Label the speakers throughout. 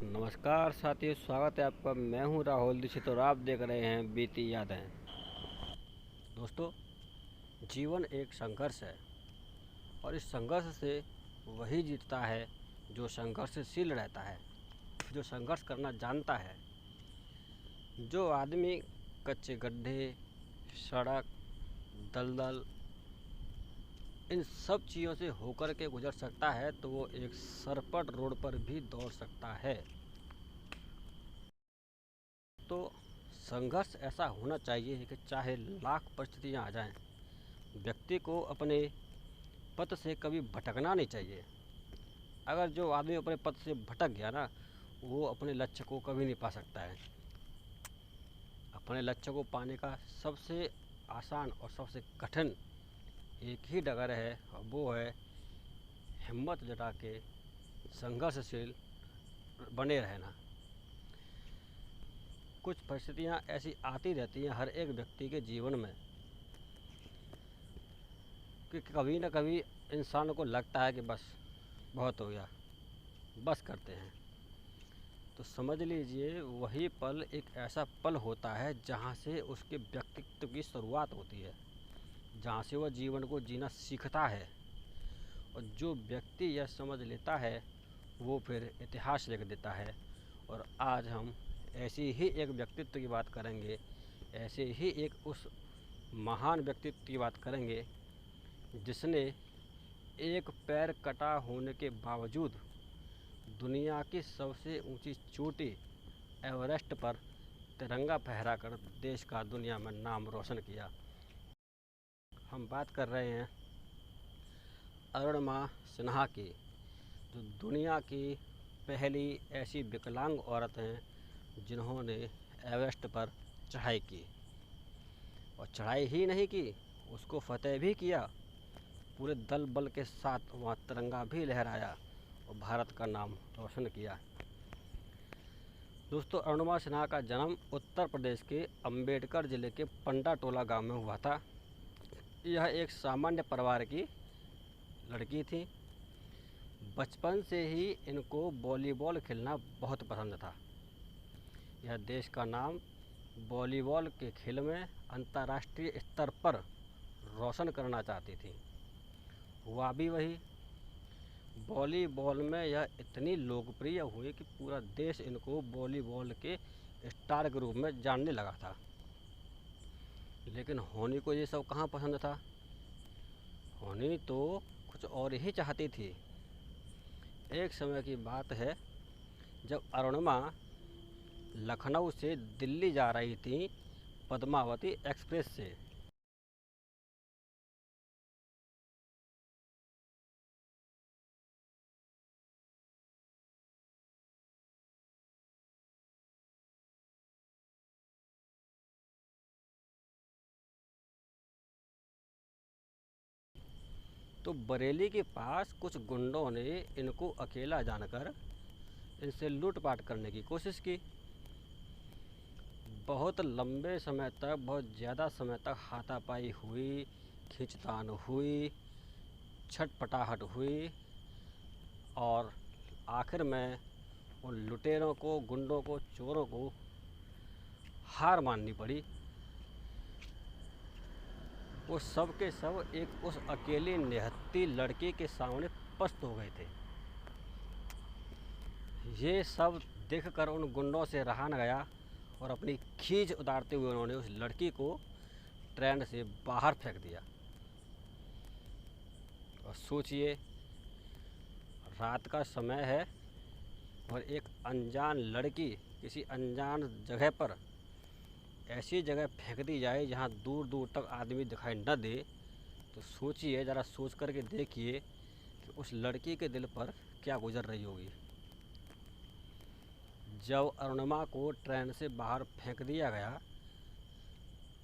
Speaker 1: नमस्कार साथियों, स्वागत है आपका। मैं हूं राहुल दीक्षित और आप देख रहे हैं बीती यादें। दोस्तों, जीवन एक संघर्ष है और इस संघर्ष से वही जीतता है जो संघर्षशील रहता है, जो संघर्ष करना जानता है। जो आदमी कच्चे गड्ढे, सड़क, दलदल, इन सब चीज़ों से होकर के गुजर सकता है तो वो एक सरपट रोड पर भी दौड़ सकता है। तो संघर्ष ऐसा होना चाहिए कि चाहे लाख परिस्थितियाँ आ जाएं, व्यक्ति को अपने पथ से कभी भटकना नहीं चाहिए। अगर जो आदमी अपने पथ से भटक गया ना, वो अपने लक्ष्य को कभी नहीं पा सकता है। अपने लक्ष्य को पाने का सबसे आसान और सबसे कठिन एक ही डगर है, और वो है हिम्मत जुटा के संघर्षशील बने रहना। कुछ परिस्थितियाँ ऐसी आती रहती हैं हर एक व्यक्ति के जीवन में कि कभी ना कभी इंसान को लगता है कि बस बहुत हो गया, बस करते हैं। तो समझ लीजिए, वही पल एक ऐसा पल होता है जहाँ से उसके व्यक्तित्व की शुरुआत होती है, जहाँ से वह जीवन को जीना सीखता है। और जो व्यक्ति यह समझ लेता है वो फिर इतिहास लिख देता है। और आज हम ऐसी ही एक व्यक्तित्व की बात करेंगे, ऐसे ही एक उस महान व्यक्तित्व की बात करेंगे जिसने एक पैर कटा होने के बावजूद दुनिया की सबसे ऊंची चोटी एवरेस्ट पर तिरंगा फहराकर देश का दुनिया में नाम रोशन किया। हम बात कर रहे हैं अरुणिमा सिन्हा की, जो दुनिया की पहली ऐसी विकलांग औरत हैं जिन्होंने एवरेस्ट पर चढ़ाई की। और चढ़ाई ही नहीं की, उसको फतेह भी किया। पूरे दल बल के साथ वहाँ तिरंगा भी लहराया और भारत का नाम रोशन किया। दोस्तों, अरुणिमा सिन्हा का जन्म उत्तर प्रदेश के अंबेडकर ज़िले के पंडा टोला गांव में हुआ था। यह एक सामान्य परिवार की लड़की थी। बचपन से ही इनको वॉलीबॉल खेलना बहुत पसंद था। यह देश का नाम वॉलीबॉल के खेल में अंतर्राष्ट्रीय स्तर पर रोशन करना चाहती थी। हुआ भी वही। वॉलीबॉल में यह इतनी लोकप्रिय हुई कि पूरा देश इनको वॉलीबॉल के स्टार के रूप में जानने लगा था। लेकिन होनी को ये सब कहाँ पसंद था। होनी तो कुछ और ही चाहती थी। एक समय की बात है जब अरुणिमा लखनऊ से दिल्ली जा रही थी पद्मावती एक्सप्रेस से। तो बरेली के पास कुछ गुंडों ने इनको अकेला जानकर इनसे लूटपाट करने की कोशिश की। बहुत लंबे समय तक, बहुत ज़्यादा समय तक हाथापाई हुई, खींचतान हुई, छटपटाहट हुई और आखिर में उन लुटेरों को, गुंडों को, चोरों को हार माननी पड़ी। वो सब के सब एक उस अकेली निहत्थी लड़की के सामने पस्त हो गए थे। ये सब देखकर उन गुंडों से रहा न गया और अपनी खींच उतारते हुए उन्होंने उस लड़की को ट्रेन से बाहर फेंक दिया। और सोचिए, रात का समय है और एक अनजान लड़की किसी अनजान जगह पर, ऐसी जगह फेंक दी जाए जहाँ दूर दूर तक आदमी दिखाई न दे। तो सोचिए, ज़रा सोच करके देखिए कि उस लड़की के दिल पर क्या गुजर रही होगी। जब अरुणिमा को ट्रेन से बाहर फेंक दिया गया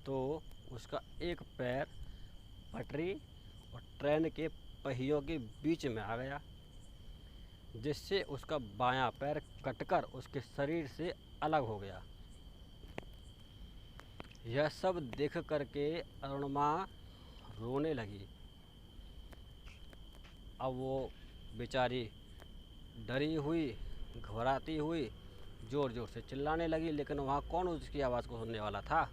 Speaker 1: तो उसका एक पैर पटरी और ट्रेन के पहियों के बीच में आ गया, जिससे उसका बायां पैर कटकर उसके शरीर से अलग हो गया। यह सब देख करके अरुणिमा रोने लगी। अब वो बेचारी डरी हुई घबराती हुई ज़ोर ज़ोर से चिल्लाने लगी, लेकिन वहाँ कौन उसकी आवाज़ को सुनने वाला था।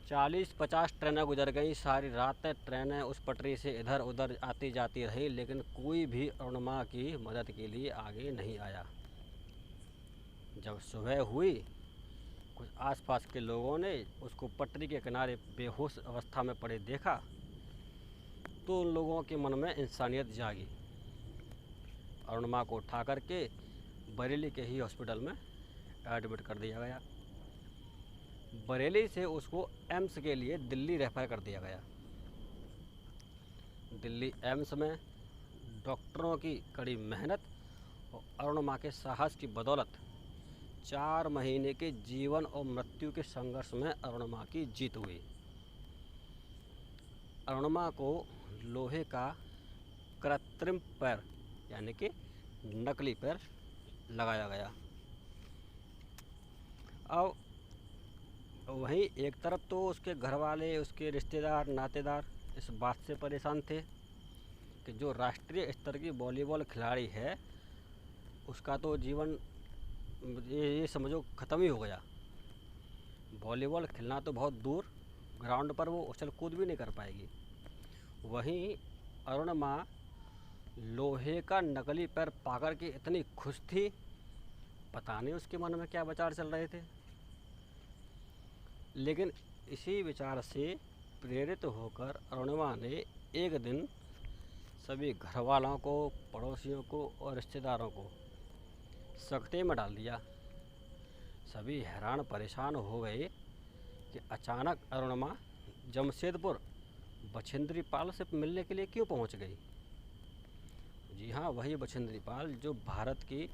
Speaker 1: 40-50 ट्रेनें गुजर गई। सारी रात ट्रेनें उस पटरी से इधर उधर आती जाती रही, लेकिन कोई भी अरुणिमा की मदद के लिए आगे नहीं आया। जब सुबह हुई, कुछ आसपास के लोगों ने उसको पटरी के किनारे बेहोश अवस्था में पड़े देखा, तो उन लोगों के मन में इंसानियत जागी। अरुणिमा को उठा करके बरेली के ही हॉस्पिटल में एडमिट कर दिया गया। बरेली से उसको एम्स के लिए दिल्ली रेफर कर दिया गया। दिल्ली एम्स में डॉक्टरों की कड़ी मेहनत और अरुणिमा के साहस की बदौलत 4 महीने के जीवन और मृत्यु के संघर्ष में अरुणिमा की जीत हुई। अरुणिमा को लोहे का कृत्रिम पैर यानी कि नकली पैर लगाया गया। अब वहीं एक तरफ तो उसके घर वाले, उसके रिश्तेदार नातेदार इस बात से परेशान थे कि जो राष्ट्रीय स्तर की वॉलीबॉल खिलाड़ी है उसका तो जीवन ये समझो ख़त्म ही हो गया। वॉलीबॉल खेलना तो बहुत दूर, ग्राउंड पर वो उछल कूद भी नहीं कर पाएगी। वहीं अरुणिमा लोहे का नकली पैर पाकर के इतनी खुश थी, पता नहीं उसके मन में क्या विचार चल रहे थे। लेकिन इसी विचार से प्रेरित होकर अरुणिमा ने एक दिन सभी घर वालों को, पड़ोसियों को और रिश्तेदारों को सकते में डाल दिया। सभी हैरान परेशान हो गए कि अचानक अरुणिमा जमशेदपुर बछेंद्री पाल से मिलने के लिए क्यों पहुंच गई। जी हाँ, वही बछेंद्री पाल जो भारत की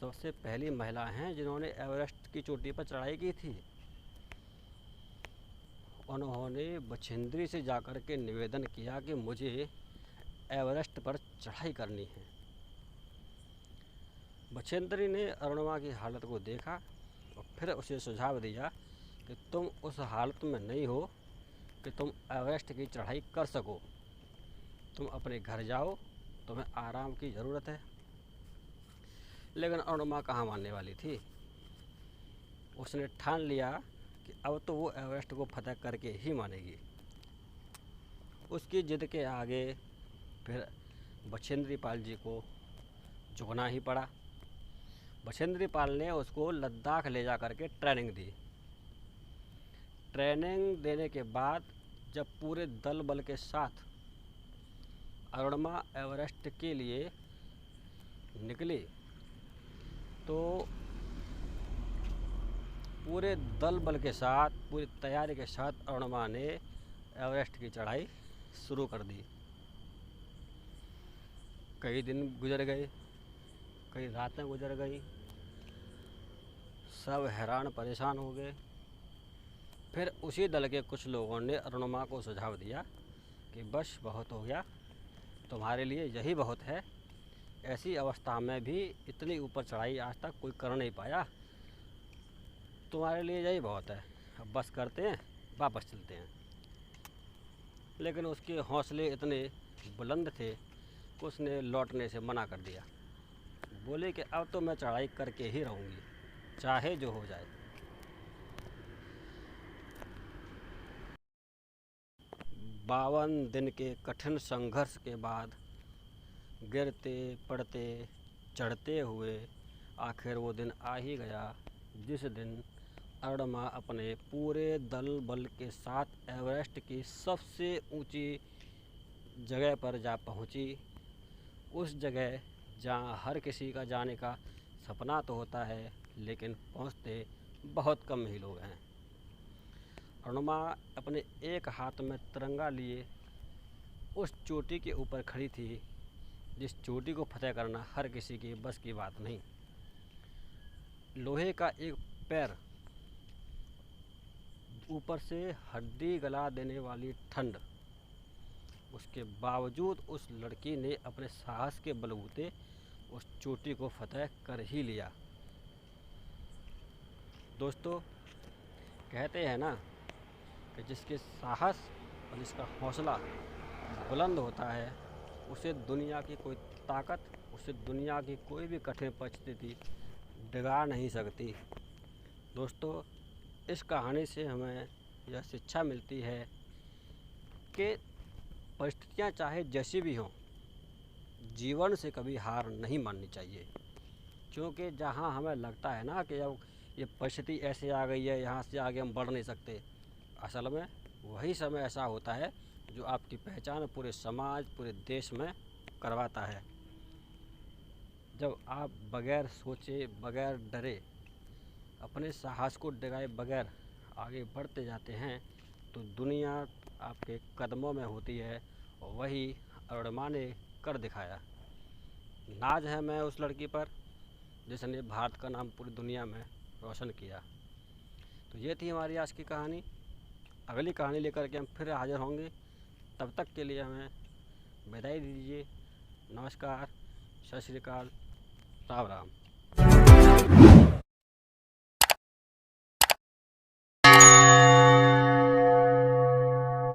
Speaker 1: सबसे पहली महिला हैं जिन्होंने एवरेस्ट की चोटी पर चढ़ाई की थी। उन्होंने बछेंद्री से जाकर के निवेदन किया कि मुझे एवरेस्ट पर चढ़ाई करनी है। बछेंद्री ने अरुणिमा की हालत को देखा और फिर उसे सुझाव दिया कि तुम उस हालत में नहीं हो कि तुम एवरेस्ट की चढ़ाई कर सको। तुम अपने घर जाओ, तुम्हें आराम की ज़रूरत है। लेकिन अरुणिमा कहाँ मानने वाली थी। उसने ठान लिया कि अब तो वो एवरेस्ट को फतह करके ही मानेगी। उसकी जिद के आगे फिर बछेंद्री पाल जी को झुकना ही पड़ा। बछेंद्री पाल ने उसको लद्दाख ले जा कर के ट्रेनिंग दी। ट्रेनिंग देने के बाद जब पूरे दल बल के साथ अरुणिमा एवरेस्ट के लिए निकली, तो पूरे दल बल के साथ, पूरी तैयारी के साथ अरुणिमा ने एवरेस्ट की चढ़ाई शुरू कर दी। कई दिन गुजर गए, कई रातें गुजर गई, सब हैरान परेशान हो गए। फिर उसी दल के कुछ लोगों ने अरुणिमा को सुझाव दिया कि बस बहुत हो गया, तुम्हारे लिए यही बहुत है। ऐसी अवस्था में भी इतनी ऊपर चढ़ाई आज तक कोई कर नहीं पाया, तुम्हारे लिए यही बहुत है, अब बस करते हैं, वापस चलते हैं। लेकिन उसके हौसले इतने बुलंद थे कि उसने लौटने से मना कर दिया। बोले कि अब तो मैं चढ़ाई करके ही रहूँगी, चाहे जो हो जाए। 52 दिन के कठिन संघर्ष के बाद गिरते पड़ते चढ़ते हुए आखिर वो दिन आ ही गया जिस दिन अरुणिमा अपने पूरे दल बल के साथ एवरेस्ट की सबसे ऊंची जगह पर जा पहुंची। उस जगह जहां हर किसी का जाने का सपना तो होता है, लेकिन पहुंचते बहुत कम ही लोग हैं। अरुणिमा अपने एक हाथ में तिरंगा लिए उस चोटी के ऊपर खड़ी थी, जिस चोटी को फतह करना हर किसी की बस की बात नहीं। लोहे का एक पैर, ऊपर से हड्डी गला देने वाली ठंड, उसके बावजूद उस लड़की ने अपने साहस के बलबूते उस चोटी को फतह कर ही लिया। दोस्तों, कहते हैं ना कि जिसके साहस और जिसका हौसला बुलंद होता है, उसे दुनिया की कोई ताकत उसे दुनिया की कोई भी कठिन परिस्थिति डिगा नहीं सकती। दोस्तों, इस कहानी से हमें यह शिक्षा मिलती है कि परिस्थितियाँ चाहे जैसी भी हों, जीवन से कभी हार नहीं माननी चाहिए। क्योंकि जहाँ हमें लगता है ना कि अब ये परिस्थिति ऐसे आ गई है, यहाँ से आगे हम बढ़ नहीं सकते, असल में वही समय ऐसा होता है जो आपकी पहचान पूरे समाज, पूरे देश में करवाता है। जब आप बगैर सोचे, बगैर डरे, अपने साहस को डगाए बगैर आगे बढ़ते जाते हैं, तो दुनिया आपके कदमों में होती है। और वही अरुणिमा ने कर दिखाया। नाज है मैं उस लड़की पर जिसने भारत का नाम पूरी दुनिया में रोशन किया। तो ये थी हमारी आज की कहानी। अगली कहानी लेकर के हम फिर हाजिर होंगे। तब तक के लिए हमें विदाई दीजिए। नमस्कार, सत श्री अकाल, राम राम।